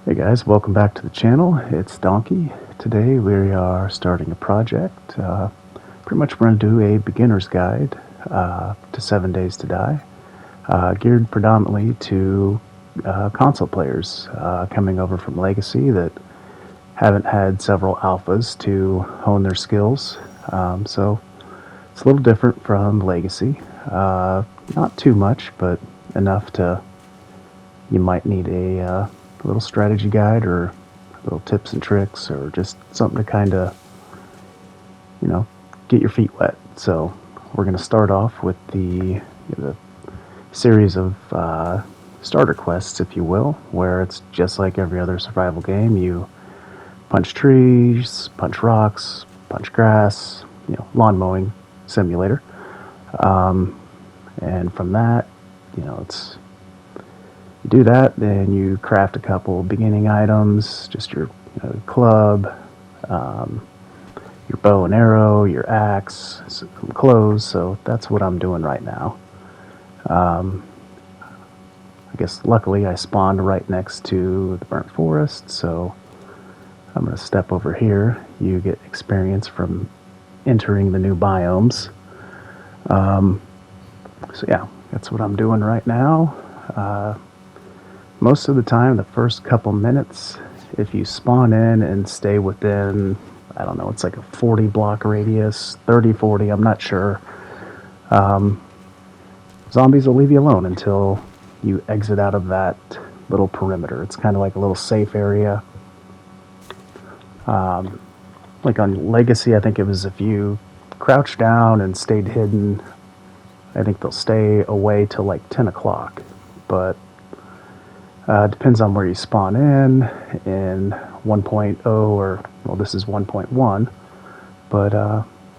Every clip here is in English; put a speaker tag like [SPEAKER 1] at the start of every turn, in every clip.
[SPEAKER 1] Hey guys, welcome back to the channel. It's Donkey. Today we are starting a project. Pretty much we're going to do a beginner's guide to 7 Days to Die, geared predominantly to console players coming over from Legacy that haven't had several alphas to hone their skills. So it's a little different from Legacy. Not too much, but enough to you might need a little strategy guide or little tips and tricks or just something to kind of, get your feet wet. So we're going to start off with the series of starter quests, if you will, where it's just like every other survival game. You punch trees, punch rocks, punch grass, lawn mowing simulator. And from that, it's you do that, then you craft a couple beginning items, just your club, your bow and arrow, your axe, some clothes. So that's what I'm doing right now. I guess luckily I spawned right next to the burnt forest, so I'm going to step over here. You get experience from entering the new biomes. So yeah, that's what I'm doing right now. Most of the time, the first couple minutes, if you spawn in and stay within, I don't know, it's like a 40 block radius, 30, 40, I'm not sure. Zombies will leave you alone until you exit out of that little perimeter. It's kind of like a little safe area. Like on Legacy, I think it was if you crouch down and stayed hidden, I think they'll stay away till like 10 o'clock. But depends on where you spawn in 1.0 or, well, this is 1.1. But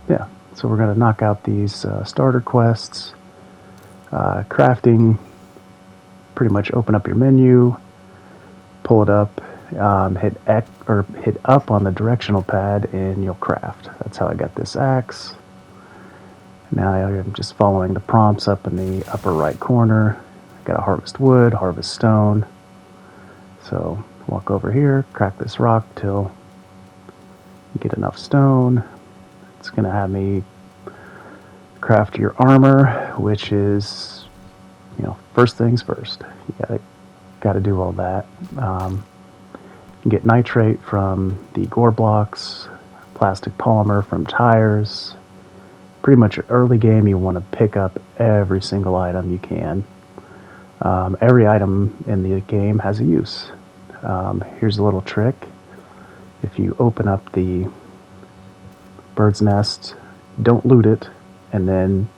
[SPEAKER 1] yeah, so we're going to knock out these starter quests. Crafting, pretty much open up your menu, pull it up, hit X, or hit up on the directional pad, and you'll craft. That's how I got this axe. Now I'm just following the prompts up in the upper right corner. Got to harvest wood, harvest stone. So walk over here, crack this rock till you get enough stone. It's going to have me craft your armor, which is, first things first. You got to do all that. You get nitrate from the gore blocks, plastic polymer from tires. Pretty much early game, you want to pick up every single item you can. Every item in the game has a use. Here's a little trick. If you open up the bird's nest, don't loot it, and then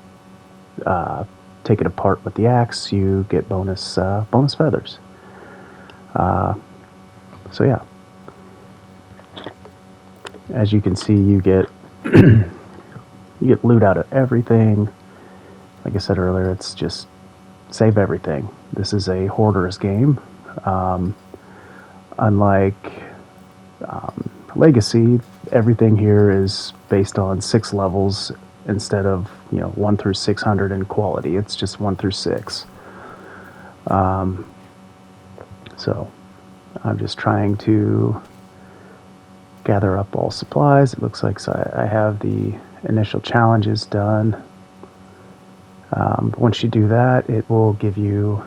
[SPEAKER 1] take it apart with the axe, you get bonus feathers. So yeah, as you can see, you get you get loot out of everything. Like I said earlier, it's just save everything. This is a hoarder's game. Unlike Legacy, everything here is based on 6 levels instead of 1 through 600 in quality. It's just 1 through 6. So I'm just trying to gather up all supplies. It looks like I have the initial challenges done. Once you do that, it will give you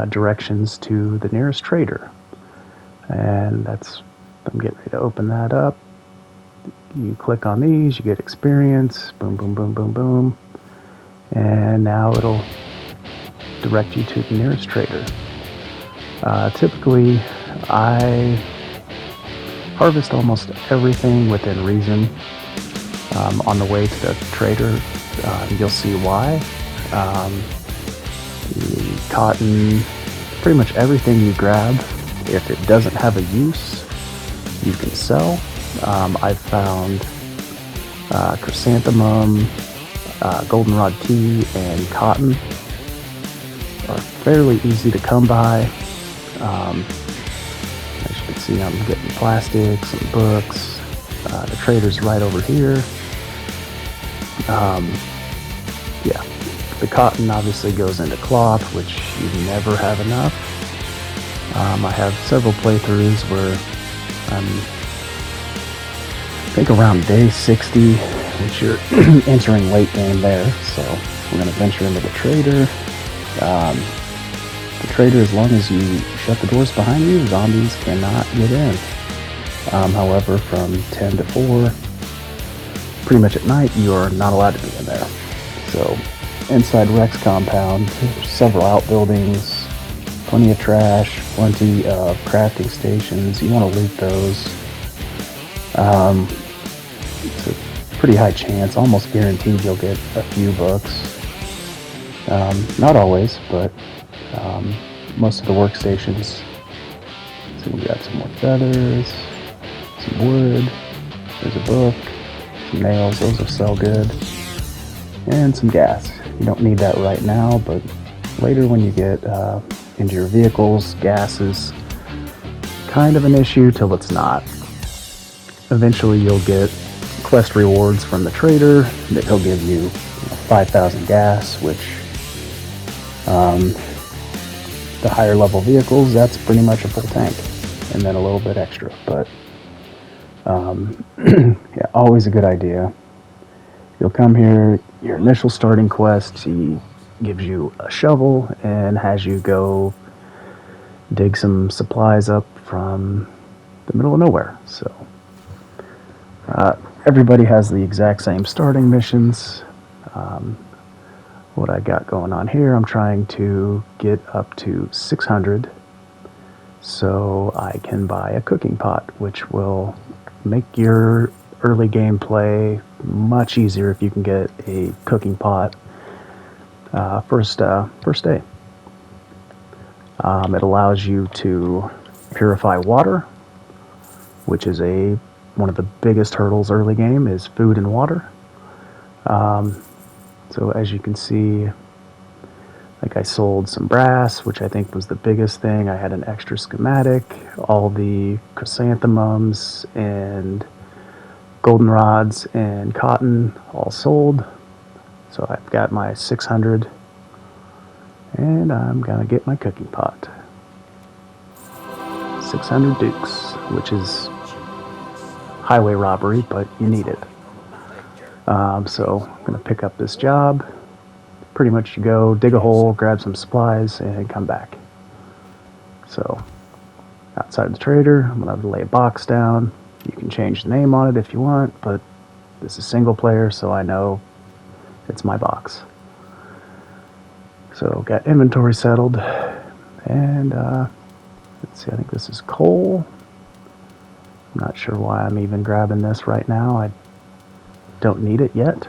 [SPEAKER 1] directions to the nearest trader. And I'm getting ready to open that up. You click on these, you get experience, boom, boom, boom, boom, boom. And now it'll direct you to the nearest trader. Typically, I harvest almost everything within reason. On the way to the trader, you'll see why. The cotton, pretty much everything you grab, if it doesn't have a use, you can sell. I've found chrysanthemum, goldenrod tea, and cotton are fairly easy to come by. As you can see, I'm getting plastics and books. The trader's right over here. Yeah, the cotton obviously goes into cloth, which you never have enough. I have several playthroughs where I'm, I think, around day 60, which you're entering late game there. So we're going to venture into the trader. The trader, as long as you shut the doors behind you, zombies cannot get in. However, from 10 to 4, pretty much at night, you are not allowed to be in there. So inside Rex compound, there's several outbuildings, plenty of trash, plenty of crafting stations. You want to loot those. It's a pretty high chance, almost guaranteed you'll get a few books. Not always, but most of the workstations. So we got some more feathers, some wood, there's a book, some nails, those will sell good, and some gas. You don't need that right now, but later when you get into your vehicles, gas is kind of an issue till it's not. Eventually you'll get quest rewards from the trader that he'll give you 5,000 gas, which the higher level vehicles, that's pretty much a full tank, and then a little bit extra. But yeah, always a good idea. You'll come here, your initial starting quest, he gives you a shovel and has you go dig some supplies up from the middle of nowhere. So everybody has the exact same starting missions. What I got going on here, I'm trying to get up to 600 so I can buy a cooking pot, which will make your early gameplay much easier if you can get a cooking pot first day. It allows you to purify water, which is one of the biggest hurdles early game is food and water. So as you can see, like I sold some brass, which I think was the biggest thing. I had an extra schematic, all the chrysanthemums and goldenrods and cotton all sold. So I've got my 600 and I'm gonna get my cooking pot. 600 dukes, which is highway robbery, but you need it. So I'm going to pick up this job. Pretty much you go dig a hole, grab some supplies, and come back. So outside the trader, I'm going to lay a box down. You can change the name on it if you want, but this is single player, so I know it's my box. So got inventory settled, and let's see, I think this is coal. I'm not sure why I'm even grabbing this right now. I don't need it yet.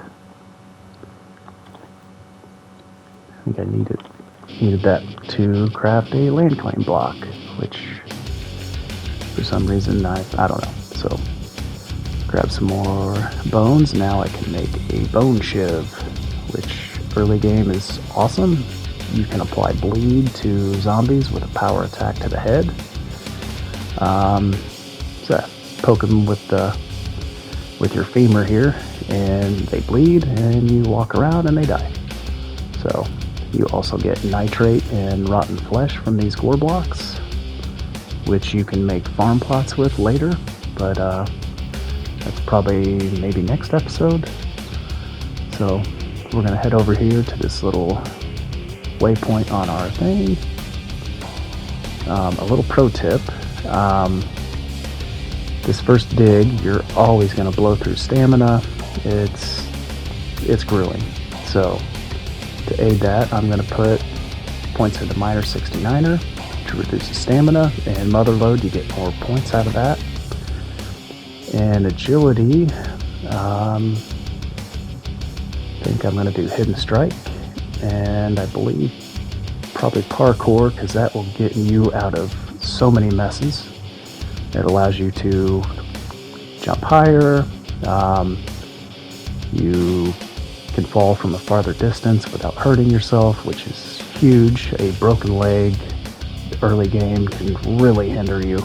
[SPEAKER 1] I think I needed that to craft a land claim block, which for some reason I don't know. So grab some more bones. Now I can make a bone shiv, which early game is awesome. You can apply bleed to zombies with a power attack to the head. So poke them with your femur here, and they bleed, and you walk around and they die. So you also get nitrate and rotten flesh from these gore blocks, which you can make farm plots with later, but that's probably maybe next episode. So we're gonna head over here to this little waypoint on our thing. A little pro tip, this first dig, you're always going to blow through stamina. It's grueling. So to aid that, I'm going to put points into Miner 69er to reduce the stamina, and Mother Load, you get more points out of that. And agility, I think I'm going to do Hidden Strike, and I believe probably Parkour, because that will get you out of so many messes. It allows you to jump higher. You can fall from a farther distance without hurting yourself, which is huge. A broken leg early game can really hinder you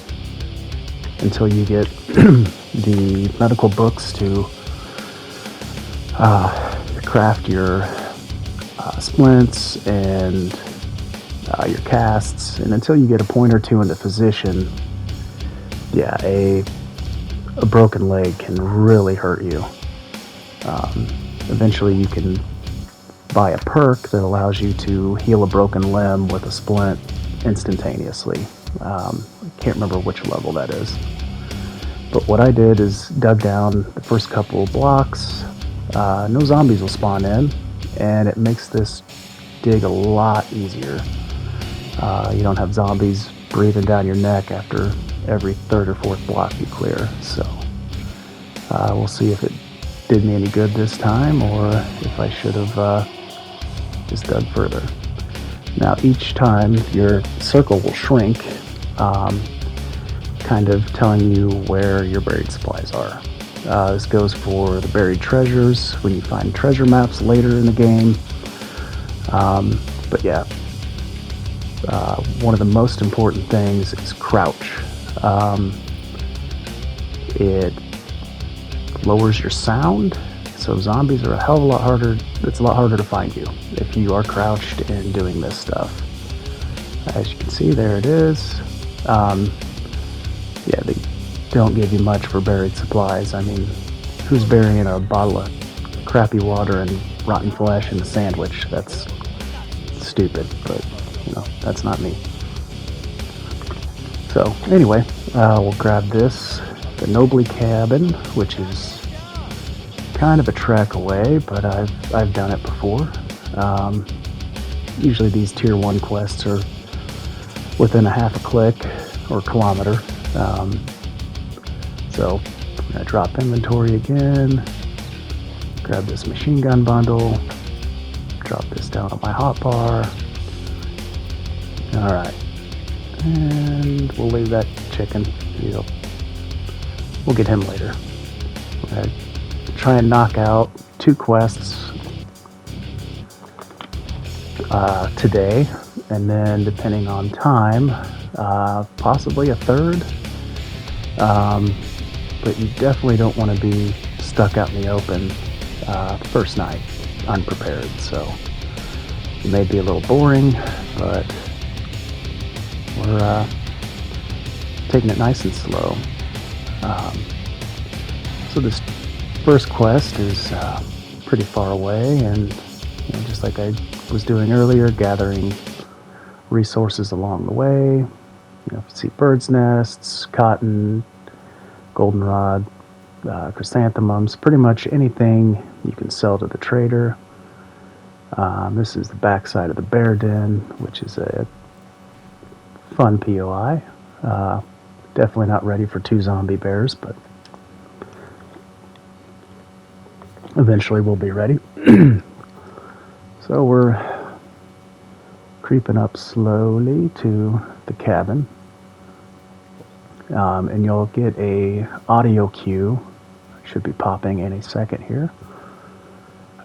[SPEAKER 1] until you get the medical books to craft your splints and your casts, and until you get a point or two into position, yeah, a broken leg can really hurt you. Eventually you can buy a perk that allows you to heal a broken limb with a splint instantaneously. I can't remember which level that is. But what I did is dug down the first couple of blocks. No zombies will spawn in, and it makes this dig a lot easier. You don't have zombies breathing down your neck after every third or fourth block you clear. So we'll see if it did me any good this time, or if I should have just dug further. Now each time your circle will shrink, kind of telling you where your buried supplies are. This goes for the buried treasures when you find treasure maps later in the game. But yeah, one of the most important things is crouch. It lowers your sound, so zombies are a hell of a lot harder. It's a lot harder to find you if you are crouched and doing this stuff. As you can see, there it is. Yeah, they don't give you much for buried supplies. I mean, who's burying a bottle of crappy water and rotten flesh in a sandwich? That's stupid, but you know, that's not me. So anyway, we'll grab this, the Nobly Cabin, which is kind of a trek away, but I've done it before. Usually these tier 1 quests are within a half a click or kilometer. So I'm gonna drop inventory again, grab this machine gun bundle, drop this down on my hotbar. All right, and we'll leave that chicken. We'll get him later. We're gonna try and knock out 2 quests today, and then depending on time, possibly a third. But you definitely don't want to be stuck out in the open first night unprepared. So it may be a little boring, but we're taking it nice and slow. So this first quest is pretty far away, and just like I was doing earlier, gathering resources along the way. You see bird's nests, cotton, goldenrod, chrysanthemums, pretty much anything you can sell to the trader. This is the backside of the bear den, which is a fun POI. Definitely not ready for 2 zombie bears, but eventually we'll be ready. So we're creeping up slowly to the cabin. And you'll get a audio cue. Should be popping any second here.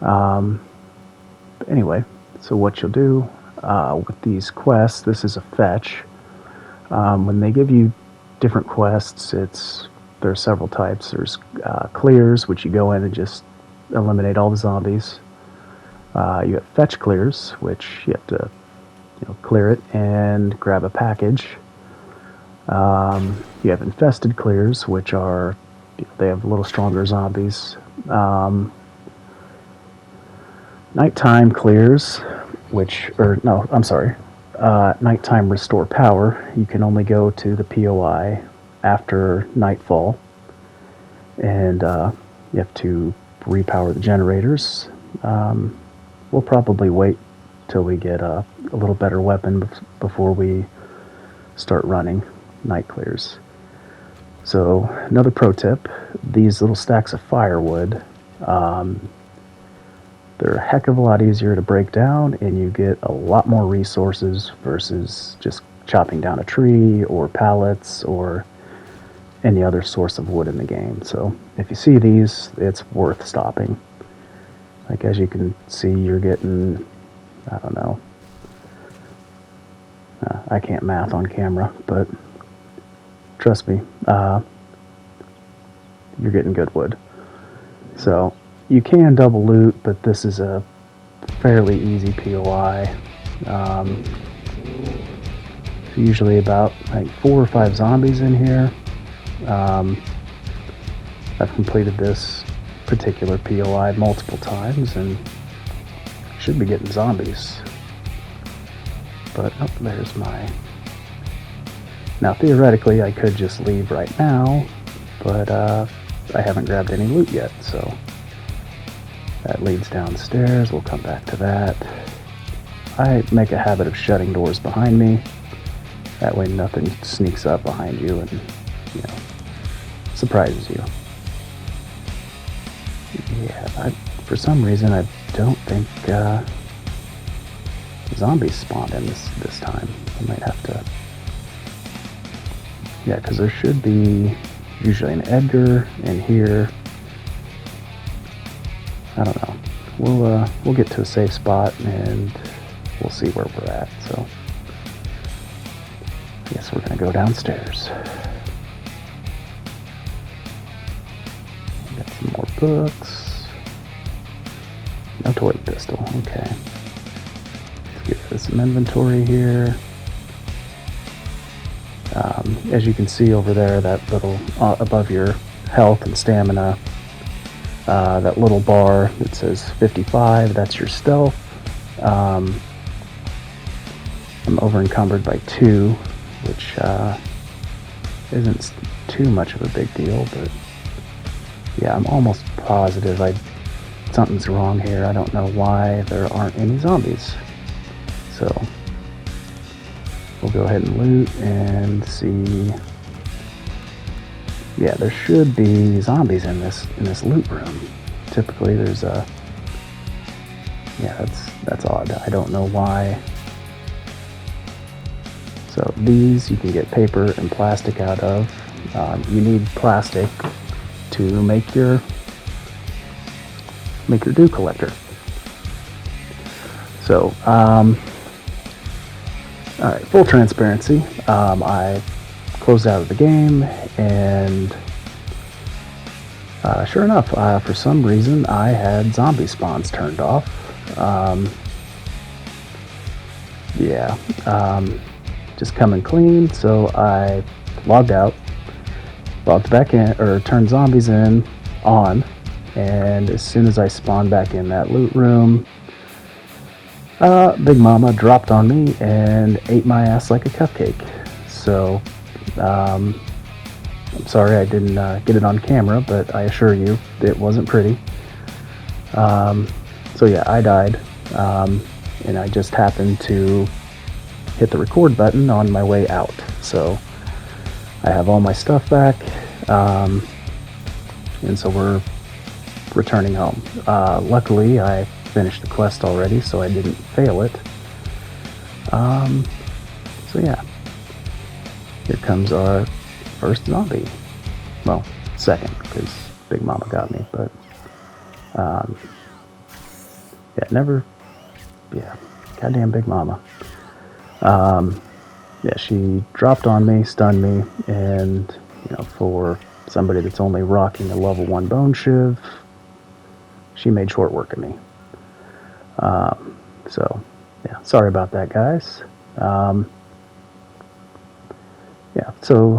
[SPEAKER 1] But anyway, so what you'll do with these quests, this is a fetch. When they give you different quests, there are several types. There's clears, which you go in and just eliminate all the zombies. You have fetch clears, which you have to clear it and grab a package. You have infested clears, which are, they have a little stronger zombies. Nighttime clears, nighttime restore power. You can only go to the POI after nightfall, and you have to repower the generators. We'll probably wait till we get a little better weapon before we start running night clears. So another pro tip, these little stacks of firewood, they're a heck of a lot easier to break down, and you get a lot more resources versus just chopping down a tree or pallets or any other source of wood in the game. So if you see these, it's worth stopping. Like, as you can see, you're getting, I don't know, I can't math on camera, but trust me, you're getting good wood. So you can double loot, but this is a fairly easy POI. Usually about like 4 or 5 zombies in here. I've completed this particular POI multiple times and should be getting zombies. But, oh, there's my... Now, theoretically, I could just leave right now, but I haven't grabbed any loot yet, so that leads downstairs. We'll come back to that. I make a habit of shutting doors behind me. That way nothing sneaks up behind you and, you know, surprises you. Yeah, for some reason I don't think zombies spawned in this time. I might have to... Yeah, because there should be usually an Edgar in here. I don't know. We'll get to a safe spot and we'll see where we're at. So I guess we're gonna go downstairs. Got some more books. No toy pistol. Okay. Let's get to some inventory here. As you can see over there, that little above your health and stamina, that little bar that says 55, that's your stealth. I'm over encumbered by 2, which isn't too much of a big deal, but yeah, I'm almost positive something's wrong here. I don't know why there aren't any zombies. So we'll go ahead and loot and see. Yeah, there should be zombies in this loot room. Typically there's a... Yeah, that's odd. I don't know why. So these you can get paper and plastic out of. You need plastic to make your dew collector. So, alright, full transparency. I closed out of the game, and sure enough, for some reason, I had zombie spawns turned off. Yeah, just coming clean, so I logged out, logged back in, or turned zombies on, and as soon as I spawned back in that loot room, Big Mama dropped on me and ate my ass like a cupcake. So, I'm sorry I didn't get it on camera, but I assure you it wasn't pretty. So yeah, I died, and I just happened to hit the record button on my way out. So I have all my stuff back, and so we're returning home. Luckily, I finished the quest already, so I didn't fail it. So yeah, here comes our first zombie. Well, second, because Big Mama got me, but goddamn Big Mama. Yeah, she dropped on me, stunned me, and for somebody that's only rocking a level 1 bone shiv, she made short work of me. So yeah, sorry about that, guys. Yeah, so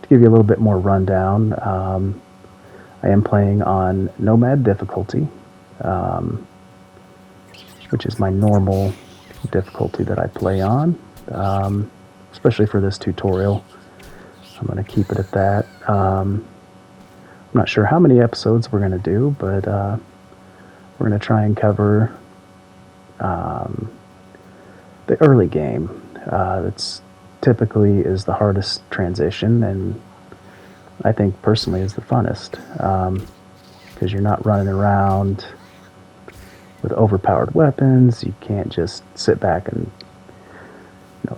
[SPEAKER 1] to give you a little bit more rundown, I am playing on Nomad difficulty, which is my normal difficulty that I play on, especially for this tutorial. I'm going to keep it at that. I'm not sure how many episodes we're going to do, but we're going to try and cover the early game. That's typically is the hardest transition, and I think personally is the funnest, because you're not running around with overpowered weapons. You can't just sit back and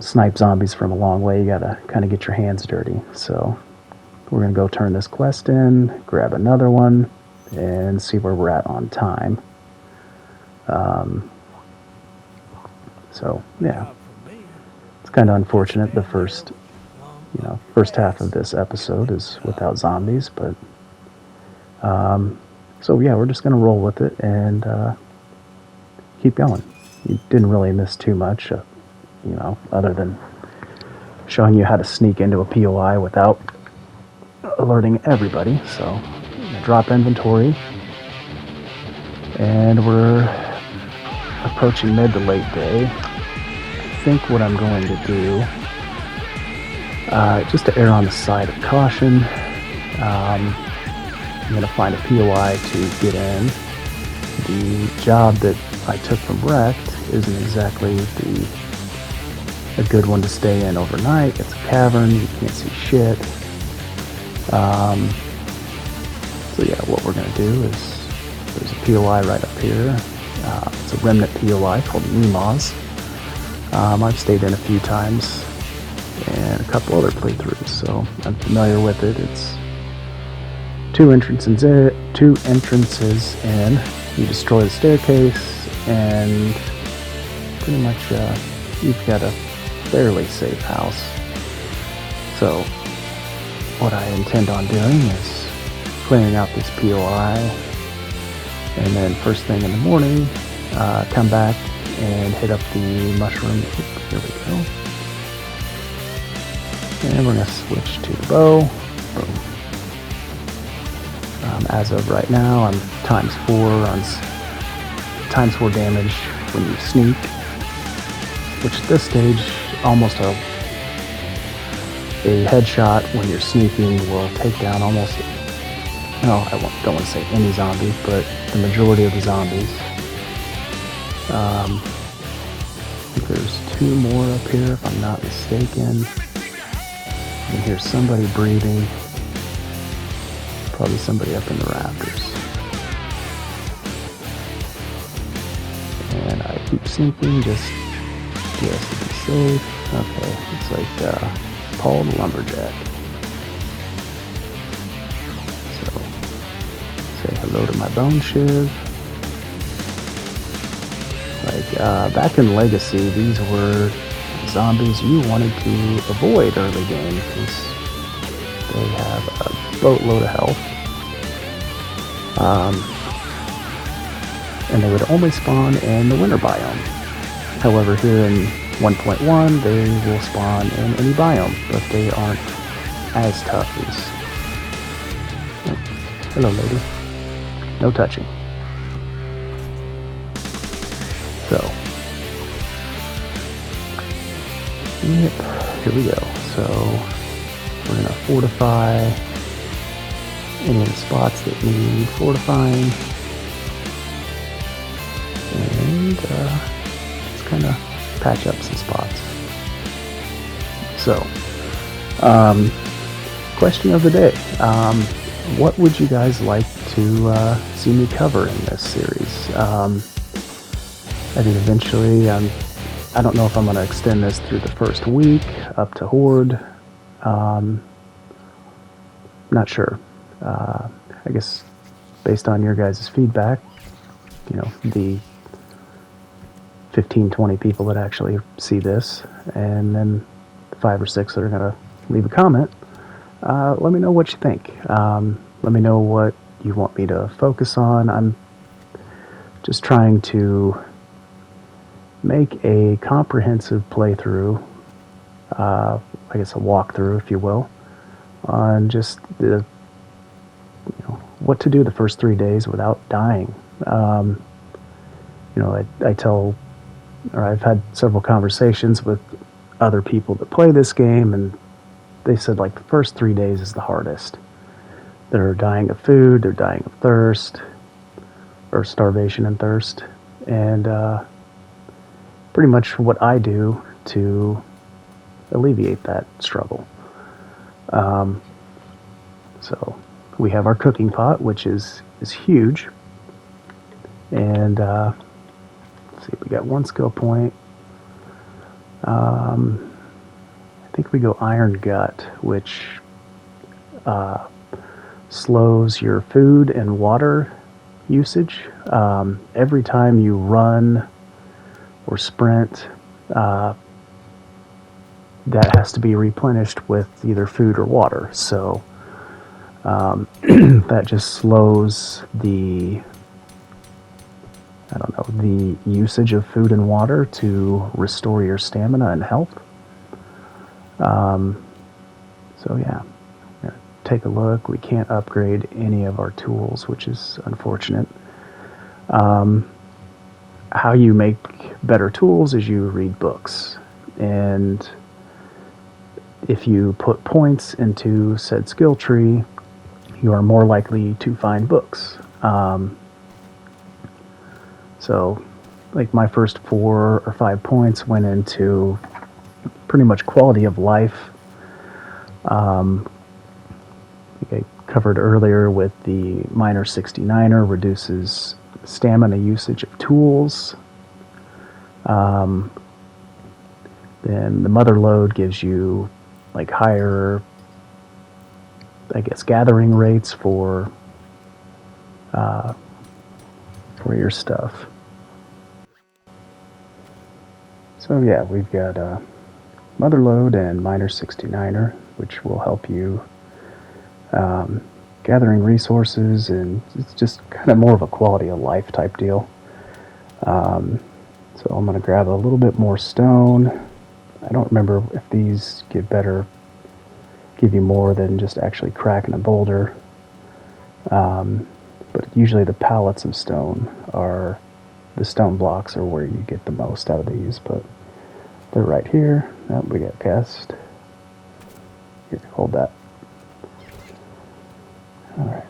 [SPEAKER 1] snipe zombies from a long way. You gotta kind of get your hands dirty. So we're gonna go turn this quest in, grab another one, and see where we're at on time. So yeah, it's kind of unfortunate the first half of this episode is without zombies, but so yeah, we're just gonna roll with it and keep going. You didn't really miss too much, other than showing you how to sneak into a POI without alerting everybody. So drop inventory, and we're approaching mid to late day. I think what I'm going to do, just to err on the side of caution, I'm going to find a POI to get in. The job that I took from Wrecked isn't exactly a good one to stay in overnight. It's a cavern, you can't see shit. So yeah, what we're going to do is, there's a POI right up here. It's a remnant POI called Nemoz. I've stayed in a few times, and a couple other playthroughs, so I'm familiar with it. It's two entrances in. You destroy the staircase, and pretty much you've got a fairly safe house. So what I intend on doing is clearing out this POI, and then first thing in the morning, come back and hit up the mushroom. There we go. And we're going to switch to the bow. Boom. As of right now, I'm times 4 damage when you sneak, which at this stage, almost a headshot when you're sneaking will take down almost, no, I don't want to say any zombies, but the majority of the zombies. I think there's 2 more up here, if I'm not mistaken. I can hear somebody breathing. Probably somebody up in the rafters. And I keep sinking just to be safe. Okay, it's like Paul the Lumberjack. So, say hello to my bone shiv. Like, back in Legacy, these were zombies you wanted to avoid early game because they have a boatload of health. And they would only spawn in the winter biome. However, here in 1.1, they will spawn in any biome, but they aren't as tough as... Oh, hello, lady. No touching. So, yep, here we go. So, we're going to fortify any of the spots that need fortifying. And just kind of patch up some spots. So, question of the day. What would you guys like to see me cover in this series? I think eventually, I don't know if I'm going to extend this through the first week up to Horde. Not sure. I guess based on your guys' feedback, you know, the 15-20 people that actually see this, and then 5 or 6 that are going to leave a comment, let me know what you think. Let me know what you want me to focus on. I'm just trying to make a comprehensive playthrough, I guess a walkthrough, if you will, on just the, what to do the first 3 days without dying. I've had several conversations with other people that play this game, and they said like the first 3 days is the hardest. They're dying of food, they're dying of thirst, or starvation and thirst, and pretty much what I do to alleviate that struggle. So we have our cooking pot, which is huge, and let's see, we got 1 skill point. I think we go Iron Gut, which slows your food and water usage. Every time you run or sprint, that has to be replenished with either food or water. So that just slows the usage of food and water to restore your stamina and health. So yeah, take a look. We can't upgrade any of our tools, which is unfortunate. How you make better tools is you read books. And if you put points into said skill tree, you are more likely to find books. So, like my first 4 or 5 points went into pretty much quality of life. Like I covered earlier with the Miner 69er reduces stamina usage of tools. Then the Mother Load gives you like higher, I guess, gathering rates for your stuff. So yeah, we've got Mother Load and Miner 69er, which will help you gathering resources, and it's just kind of more of a quality of life type deal. So I'm going to grab a little bit more stone. I don't remember if these give you more than just actually cracking a boulder. But usually the pallets of stone are, the stone blocks are where you get the most out of these, but they're right here. Oh, we got cast. Here, hold that. Alright.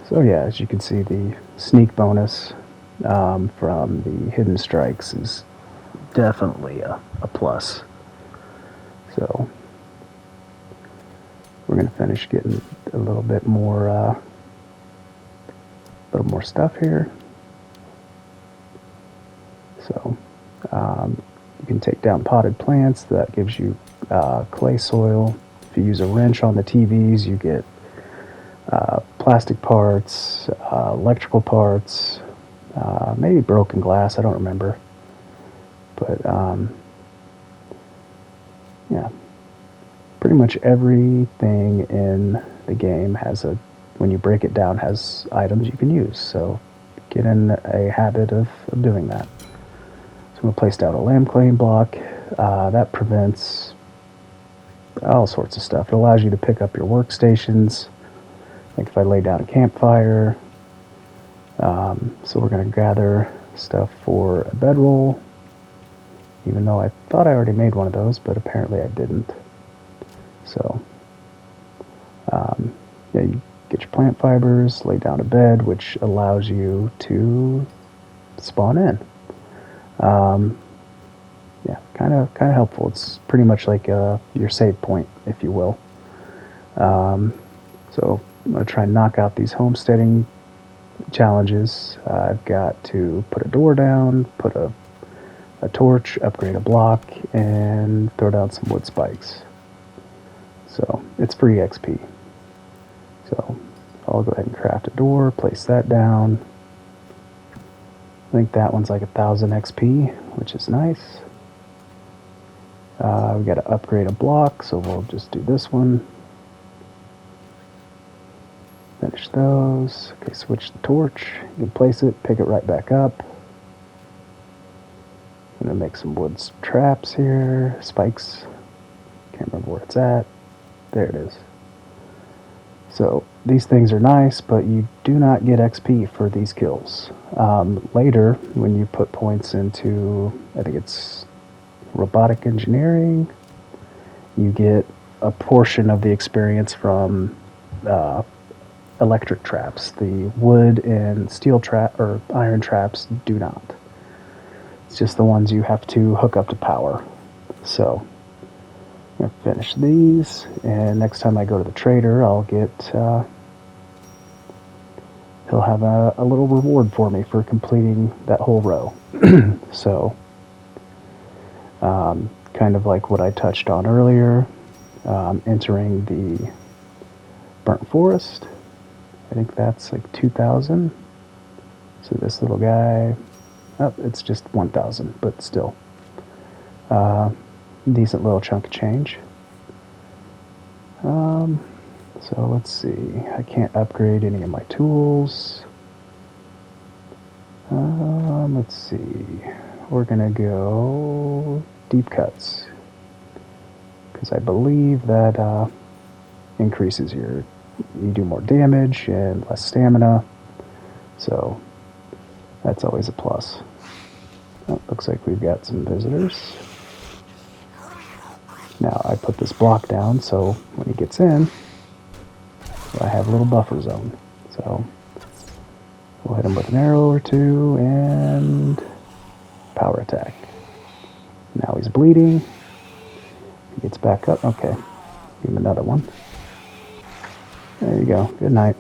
[SPEAKER 1] So yeah, as you can see, the sneak bonus from the hidden strikes is definitely a plus. So we're going to finish getting a little more stuff here. So you can take down potted plants. That gives you clay soil. If you use a wrench on the TVs, you get plastic parts, electrical parts, maybe broken glass. I don't remember. But yeah, pretty much everything in the game has when you break it down, has items you can use. So get in a habit of doing that. So I'm going to place down a lamb claim block. That prevents all sorts of stuff. It allows you to pick up your workstations. Like if I lay down a campfire. So we're going to gather stuff for a bedroll. Even though I thought I already made one of those, but apparently I didn't. So, yeah, you get your plant fibers, lay down a bed, which allows you to spawn in. Yeah, kind of helpful. It's pretty much like your save point, if you will. So I'm going to try and knock out these homesteading challenges. I've got to put a door down, put a torch, upgrade a block, and throw down some wood spikes. So it's free XP. So I'll go ahead and craft a door, place that down. I think that one's like 1,000 XP, which is nice. We got to upgrade a block, so we'll just do this one. Finish those. Okay, switch the torch. You can place it, pick it right back up. I'm going to make some wood traps here. Spikes. Can't remember where it's at. There it is. So these things are nice, but you do not get XP for these kills. Later, when you put points into, I think it's robotic engineering, you get a portion of the experience from electric traps. The wood and steel trap or iron traps do not. It's just the ones you have to hook up to power. So I'm going to finish these, and next time I go to the trader, I'll get he'll have a little reward for me for completing that whole row. So kind of like what I touched on earlier, entering the burnt forest. I think that's like 2,000. So this little guy, oh, it's just 1,000, but still. Decent little chunk of change. So let's see. I can't upgrade any of my tools. Let's see. We're gonna go deep cuts because I believe that increases you do more damage and less stamina, so that's always a plus. Oh, looks like we've got some visitors. Now I put this block down so when he gets in, I have a little buffer zone. So we'll hit him with an arrow or two and power attack. Now he's bleeding. He gets back up. Okay, give him another one. There you go. Good night.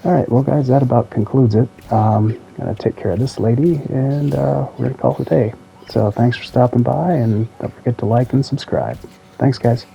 [SPEAKER 1] Alright, well guys, that about concludes it. I'm going to take care of this lady, and we're going to call it a day. So thanks for stopping by, and don't forget to like and subscribe. Thanks, guys.